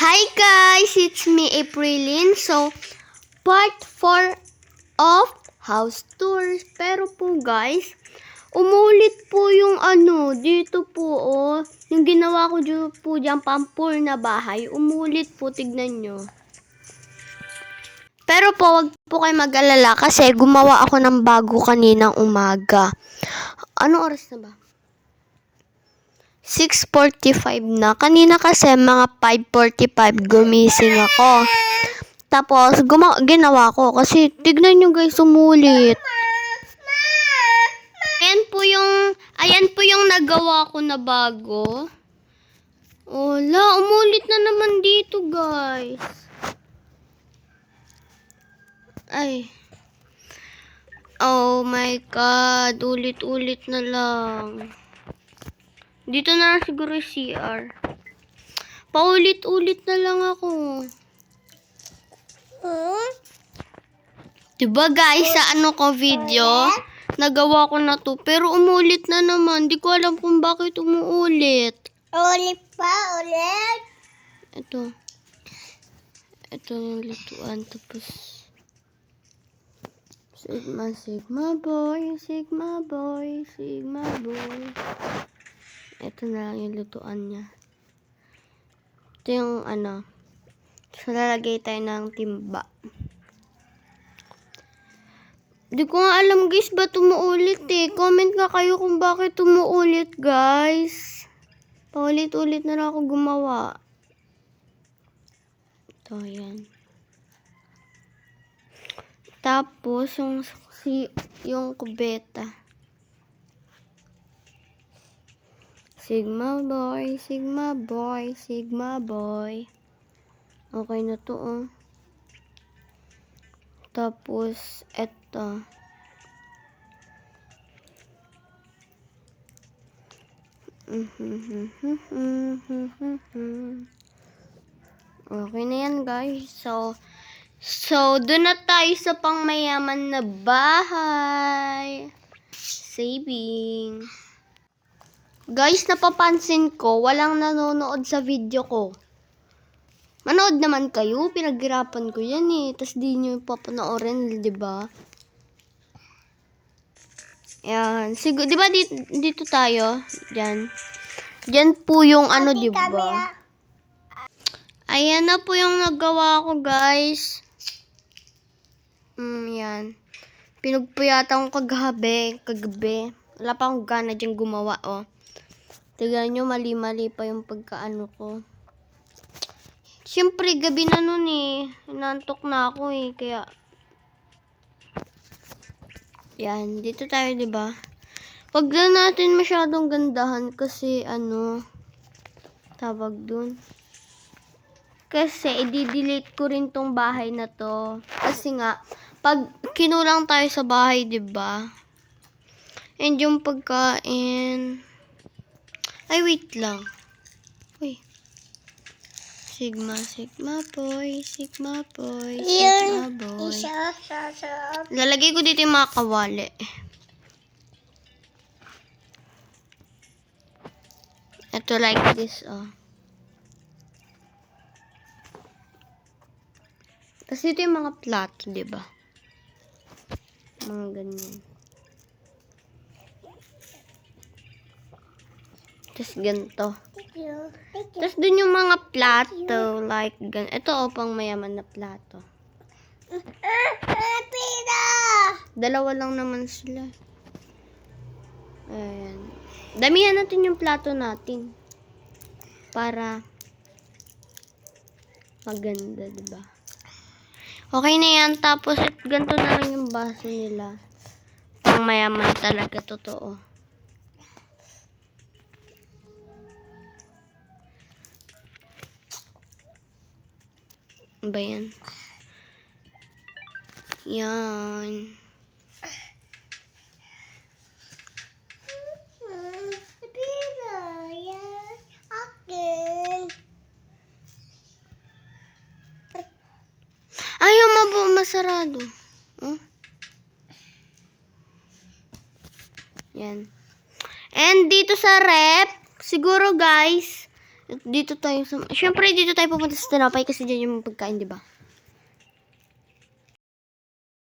Hi guys, it's me Aprilin. So, part 4 of house tours. Pero po guys, umulit po yung dito po yung ginawa ko po dyan, pampur na bahay. Umulit po, tignan nyo. Pero po, wag po kayo mag-alala kasi gumawa ako ng bago kaninang umaga. Ano oras na ba? 6:45 na. Kanina kasi mga 5:45 gumising ako. Tapos ginawa ko kasi tignan nyo guys, umulit. Ayan po yung nagawa ko na bago. Wala, umulit na naman dito guys. Ay. Oh my God, ulit-ulit na lang. Dito na lang siguro yung CR. Paulit-ulit na lang ako. Diba guys, sa video, nagawa ko na to. Pero umulit na naman. Di ko alam kung bakit umuulit. Ulit pa, ulit. Ito yung lutuan. Tapos, Sigma boy, Sigma boy, Sigma boy. Ito na lang yung lutuan niya. Ito yung So, lalagay tayo ng timba. Di ko nga alam guys, ba't umuulit eh. Comment nga kayo kung bakit umuulit guys. Paulit-ulit na lang ako gumawa. Ito, yan. Tapos, yung kubeta. Sigma boy, Sigma boy, Sigma boy. Okay na to Tapos, eto. Okay na yan guys. So doon na tayo sa pangmayaman na bahay. Saving. Guys, napapansin ko, walang nanonood sa video ko. Manood naman kayo, pinaghirapan ko yan eh. Tapos di nyo papanoorin, di ba? Yan. Siguro, di ba dito tayo? Diyan. Diyan po yung di ba? Ayan na po yung nagawa ko, guys. Yan. Pinagpuyatan ko kagabi. Wala pa akong gana dyan gumawa, Tignan nyo, mali-mali pa yung pagkaano ko. Siyempre, gabi na nun eh. Nantok na ako eh. Kaya, yan. Dito tayo, diba? Wag lang natin masyadong gandahan kasi, tawag dun. Kasi, i-delete ko rin tong bahay na to. Kasi nga, pag kinulang tayo sa bahay, diba? And yung pagkain. Ay, wait lang. Uy. Sigma boy, Sigma boy, Sigma boy. Lalagay ko dito yung mga kawali. Ito like this, Kasi ito yung mga plato, diba? Mga ganyan. Tapos ganito. Tapos dun yung mga plato, like gan. Ito pang mayaman na plato. Dalawa lang naman sila. Ayan. Damihan natin yung plato natin. Para maganda, diba? Okay na yan. Tapos, ganito na lang yung baso nila. Pang mayaman talaga, totoo. Ba yan? Yan. Ayaw masarado. Yan. And dito sa rep, siguro guys, Dito tayo sa... Siyempre, dito tayo pupunta sa tinapay kasi dyan yung pagkain, di ba?